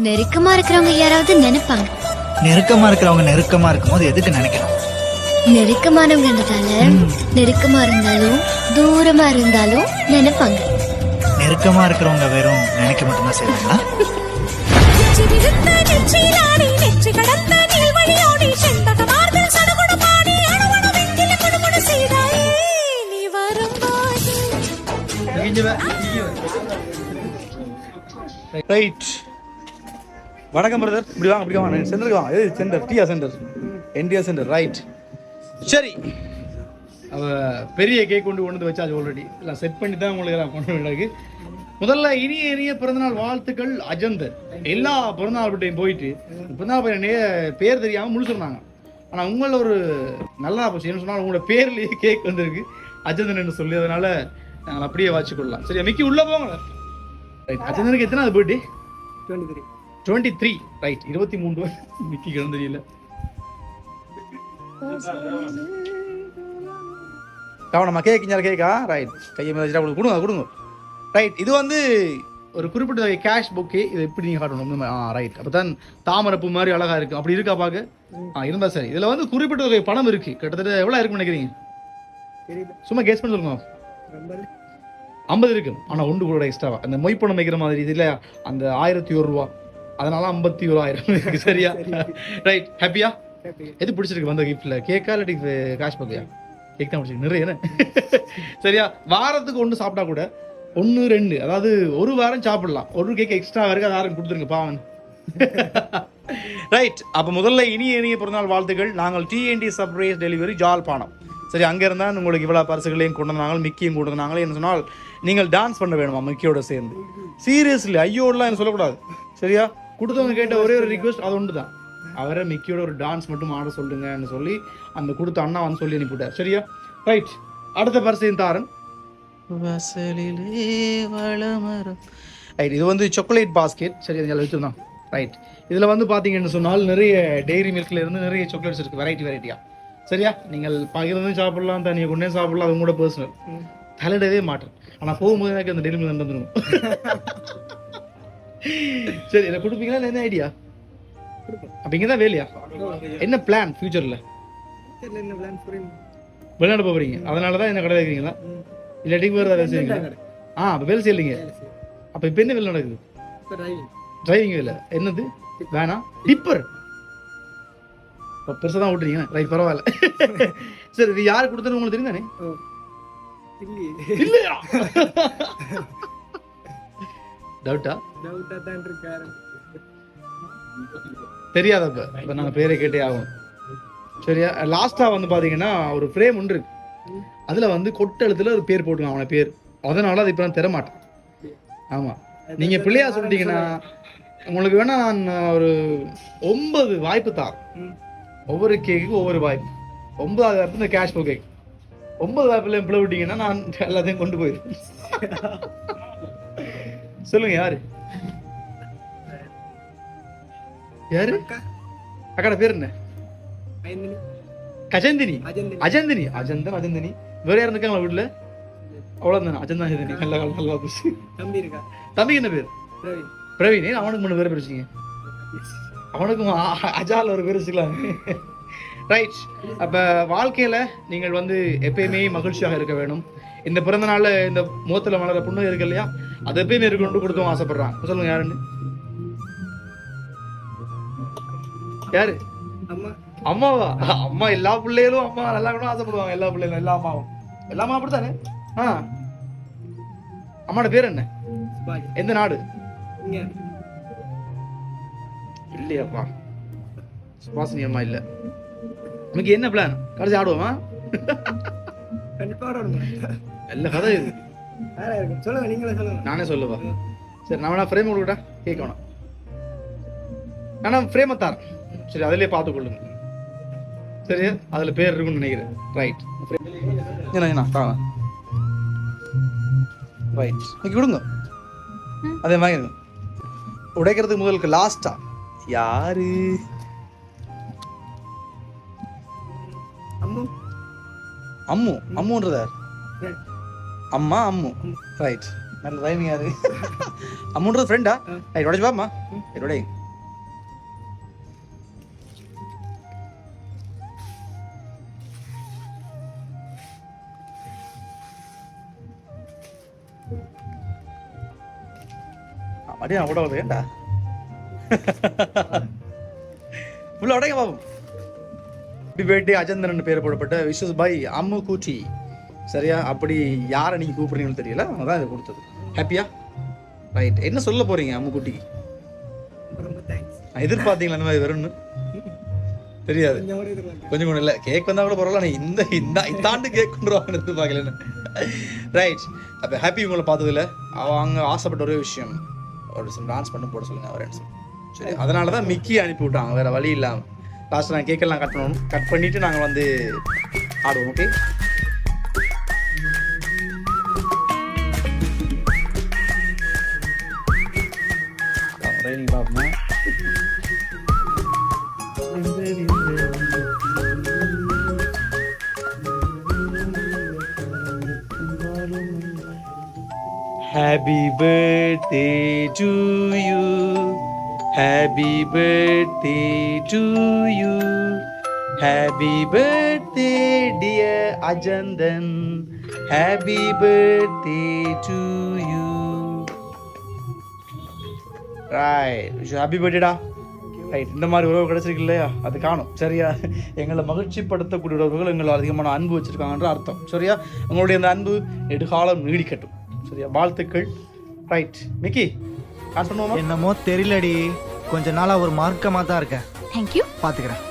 நெருக்கமா இருக்கிறவங்க யாராவது நினைப்பாங்க. நெருக்கமா இருக்கிறவங்க நெருக்கமா இருக்கும்போது எதுக்கு நினைக்கணும்? நெருக்கமானவங்கன்றதால நெருக்கமா இருந்தாலும் தூரமா இருந்தாலும் நினைப்பாங்க. நெருக்கமா இருக்கிறவங்க வெறும் நினைக்க மட்டும்தான் செய்வாங்களா? ரைட். வணக்கம் பிரதர். இப்படி வாங்க, இப்படி வாங்க. சென்டருக்கு வாங்க. இது சென்டர், டிஆ சென்டர், என்டிஆ சென்டர். ரைட். சரி, அவ பெரிய கேக் கொண்டு வந்து வச்சாச்சு. ஆல்ரெடி எல்லாம் செட் பண்ணி தான் உங்களுக்கு எல்லாம் கொண்டு வந்து. முதல்ல இனிய பிறந்தநாள் வாழ்த்துக்கள் அஜந்தர். எல்லா பிறந்தநாள் வீட்டையும் போயிட்டு பிறந்தநாள் பையனே பேர் தெரியாமல் முடிச்சிருந்தாங்க. ஆனால் உங்களில் ஒரு நல்லா போச்சு. என்ன சொன்னால் உங்களோட பேர்லேயே கேக் வந்திருக்கு அஜந்தன் என்று சொல்லி. அதனால நாங்கள் அப்படியே வச்சுக்கொள்ளலாம். சரியா? மிக்கி உள்ளே போங்க. ரைட். அஜந்தனுக்கு எத்தனை பர்த்டே? 23. ரைட். 23 மிக்கி கிழந்து தெரியல. கவனமா கேட்க கேக்கா. ரைட். கையை மேலே கொடுங்க கொடுங்க. ரைட். இது வந்து ஒரு குறிப்பிட்ட கேஷ் புக்கு. இது எப்படி நீங்கள் காட்டணும்? ரைட். அப்போ தான் தாமரப்பு மாதிரி அழகாக இருக்குது. அப்படி இருக்கா பார்க்க? இருந்தால் சரி. இதில் வந்து குறிப்பிட்ட தொகை பணம் இருக்குது. கிட்டத்தட்ட எவ்வளோ இருக்குன்னு நினைக்கிறீங்க? சும்மா கேஸ் பண்ணி சொல்லுங்க. 50 இருக்கு. ஆனால் ஒன்று கூட எக்ஸ்ட்ராவா அந்த மொய்ப்பணம் வைக்கிற மாதிரி இதில் அந்த 1001 ரூபா, அதனால 51,000 இருக்கு. சரியா? ரைட். ஹாப்பியா? எது பிடிச்சிருக்கு வந்த கிஃப்ட்ல? கேக்கா இல்லாட்டி கேஷ் பக்கையா? கேக் தான் பிடிச்சிருக்கு நிறைய. சரியா? வாரத்துக்கு ஒன்று சாப்பிட்டா கூட 1 2, அதாவது ஒரு வாரம் சாப்பிடலாம். ஒரு கேக் எக்ஸ்ட்ரா இருக்கு, அதை யாரும் கொடுத்துருங்க பாவன். ரைட். அப்போ முதல்ல இனிய பிறந்தநாள் வாழ்த்துக்கள். நாங்கள் டிஎன்டி சர்ப்ரைஸ் டெலிவரி ஜாழ்ப்பாணம். சரி, அங்கே இருந்தால் உங்களுக்கு இவ்வளோ பரிசுகளையும் கொண்டு வந்தாங்க, மிக்கியும் கொண்டு வந்தாங்களே. என்ன சொன்னால் நீங்கள் டான்ஸ் பண்ண வேணுமா மிக்கியோட சேர்ந்து? சீரியஸ்லி ஐயோடலாம் என்ன சொல்லக்கூடாது. சரியா? கொடுத்தவங்க கேட்ட ஒரே ஒரு ரிக்வெஸ்ட் அது ஒன்று தான். அவரை மிக்கியோட ஒரு டான்ஸ் மட்டும் ஆட சொல்லுங்கன்னு சொல்லி அந்த கொடுத்த அண்ணா வந்து சொல்லி அனுப்பிவிட்டார். சரியா? ரைட். அடுத்த பரிசையும் தாரன். ரைட். இது வந்து சாக்லேட் பாஸ்கெட். சரி, அதில் வச்சுருந்தான். ரைட். இதில் வந்து பார்த்தீங்கன்னு சொன்னால் நிறைய டெய்ரி மில்கில் இருந்து நிறைய சாக்லேட்ஸ் இருக்குது, வெரைட்டியாக. சரியா? நீங்கள் பகிர்ந்து சாப்பிடலாம், தனியாக கொண்டே சாப்பிடலாம். அது கூட பர்சனல் தலையிடவே மாட்டேன். ஆனால் போகும்போது எனக்கு அந்த டெய்ரி மில்க் வந்துடும். சரி, இதை கொடுப்பீங்களா? என்ன ஐடியா? அப்போ இங்கே தான் வேலையா? என்ன பிளான் ஃபியூச்சரில்? வெளிநாடு போகிறீங்க, அதனால தான் என்ன கடை வைக்கிறீங்களா? இல்லாட்டி வேறு வேலை செய்வீங்களா? அப்போ வேலை செய்யலைங்க. அப்போ இப்போ என்ன வேலை நடக்குது? டிரைவிங் வேலை. என்னது வேணா? டிப்பர் பெருசாக தான் விட்டுறீங்க. ரைட், பரவாயில்ல. சரி, இது யார் கொடுத்தது உங்களுக்கு தெரியும் தானே? இல்லையா? டவுட்டா தான் இருக்காரு. தெரியாதப்ப இப்போ நாங்கள் பேரை கேட்டே ஆகும். சரியா? லாஸ்ட்டாக வந்து பார்த்தீங்கன்னா ஒரு ஃப்ரேம் ஒன்று இருக்கு. அதில் வந்து கொட்டெழுத்துல ஒரு பேர் போட்டுருங்க, அவனை பேர். அதனால அது இப்போ நான் தரமாட்டேன். ஆமாம், நீங்கள் பிள்ளையா சொல்லிட்டீங்கன்னா உங்களுக்கு வேணா நான் ஒரு 9 வாய்ப்பு தான். ஒவ்வொரு கேக்குக்கும் ஒவ்வொரு வாய்ப்பு. 9வது வாய்ப்பு இந்த கேஷ் கேக். 9 வாய்ப்புல பிள்ளை விட்டீங்கன்னா நான் எல்லாத்தையும் கொண்டு போயிடுவேன். சொல்லுங்க, யாரு யாரு? அக்காட பேர் என்ன? அஜந்தினி. அஜந்தினி. வேற யாரும் இருக்காங்களா வீட்டுல? அவ்வளவுதானே? அஜந்தனி. நல்லா போச்சு. தம்பி என்ன பேர்? பிரவீன். அவனுக்கு 3 பேர் பிரிச்சிங்க. அவனுக்கும் அஜால் ஒரு பேர் வச்சுக்கலாம். ரைட். அப்போ வாழ்க்கையில் நீங்கள் வந்து எப்பயுமே மகிழ்ச்சியாக இருக்க வேணும். இந்த பிறந்த நாள் இந்த முகத்தில் மலர புண்ணு இருக்கு இல்லையா, அது எப்பயுமே இருக்கணும்னு கொடுத்தவங்க ஆசைப்படுறாங்க. சொல்லுங்க, யாருன்னு? யாரு? அம்மாவா? அம்மா எல்லா பிள்ளைகளும் அம்மா நல்லா கூட ஆசைப்படுவாங்க. எல்லா பிள்ளைகளும், எல்லா அம்மாவும். எல்லா அம்மா அப்படித்தானே? அம்மாவோட பேர் என்ன? எந்த நாடு? இல்லையாப்பா, சுபாசினி அம்மா இல்ல. நமக்கு என்ன பிளான்? கடைசி ஆடுவோமா? நல்ல கதை இது. நானே சொல்லுவா. சரி, நான் வேணா ஃப்ரேம் கொடுக்கட்டா? கேட்க வேணாம், ஆனால் ஃப்ரேமை தார். சரி, அதிலே பார்த்து கொள்ளுங்க. சரி, அதுல பேர் இருக்குன்னு நினைக்கிறேன். ரைட். ரைட். இன்னைக்கு கொடுங்க. அதே வாங்கிடுங்க. உடைக்கிறதுக்கு முதலுக்கு லாஸ்டா யாரு? அம்மு. அம்முன்றத அம்மா அம்மு. ரைட். நல்ல டைமிங் அது அம்முன்றது ஃப்ரெண்டா ரைட் உடச்சு பாப்பா ரைட் உடை மடியா உட வேண்டா உள்ள உடைங்க பாப்போம் ஹாப்பி பர்த்டே அஜந்தரன் பேர் போடப்பட்ட விஷஸ் பை அம்மு கூச்சி சரியா அப்படி யாரை நீங்க கூப்பிடுறீங்கன்னு தெரியல அவங்க தான் இதை கொடுத்தது ஹாப்பியா ரைட் என்ன சொல்ல போறீங்க அம்மு குட்டிக்கு எதிர்பார்த்தீங்களா அந்த மாதிரி வரும்னு தெரியாது கொஞ்சம் கூட இல்லை கேக் வந்தா கூட பரவாயில்ல இந்த இந்த இந்தாண்டு கேக் கொண்டு வாங்க எதிர்பார்க்கலன்னு ரைட் அப்போ ஹாப்பி உங்களை பார்த்ததுல அவங்க ஆசைப்பட்ட ஒரே விஷயம் ஒரு டான்ஸ் பண்ண போட சொல்லுங்க அவர் சரி அதனால தான் மிக்கி அனுப்பி விட்டாங்க வேற வழி இல்லாமல் லாஸ்ட் நான் கேக்கெல்லாம் கட் பண்ணணும் கட் பண்ணிட்டு நாங்கள் வந்து ஆடுவோம் ஓகே பார்ப்போம் Happy birthday to you. Happy birthday to you. Happy birthday dear Ajandan. Happy birthday to you. Right. Happy birthday da. Right இந்த மாதிரி உறவு கிடைச்சிருக்கு இல்லையா அது காணும் சரியா எங்களை மகிழ்ச்சிப்படுத்தக்கூடிய உறவுகள் எங்களை அதிகமான அன்பு வச்சுருக்காங்கன்ற அர்த்தம் சரியா உங்களுடைய அந்த அன்பு நெடுகாலம் நீடிக்கட்டும் சரியா வாழ்த்துக்கள் ரைட் மிக்கி காசு பண்ணுவோமா என்னமோ தெரியலடி கொஞ்ச நாளா ஒரு மார்க்கமா தான் இருக்கேன் தேங்க்யூ பாத்துக்கிறேன்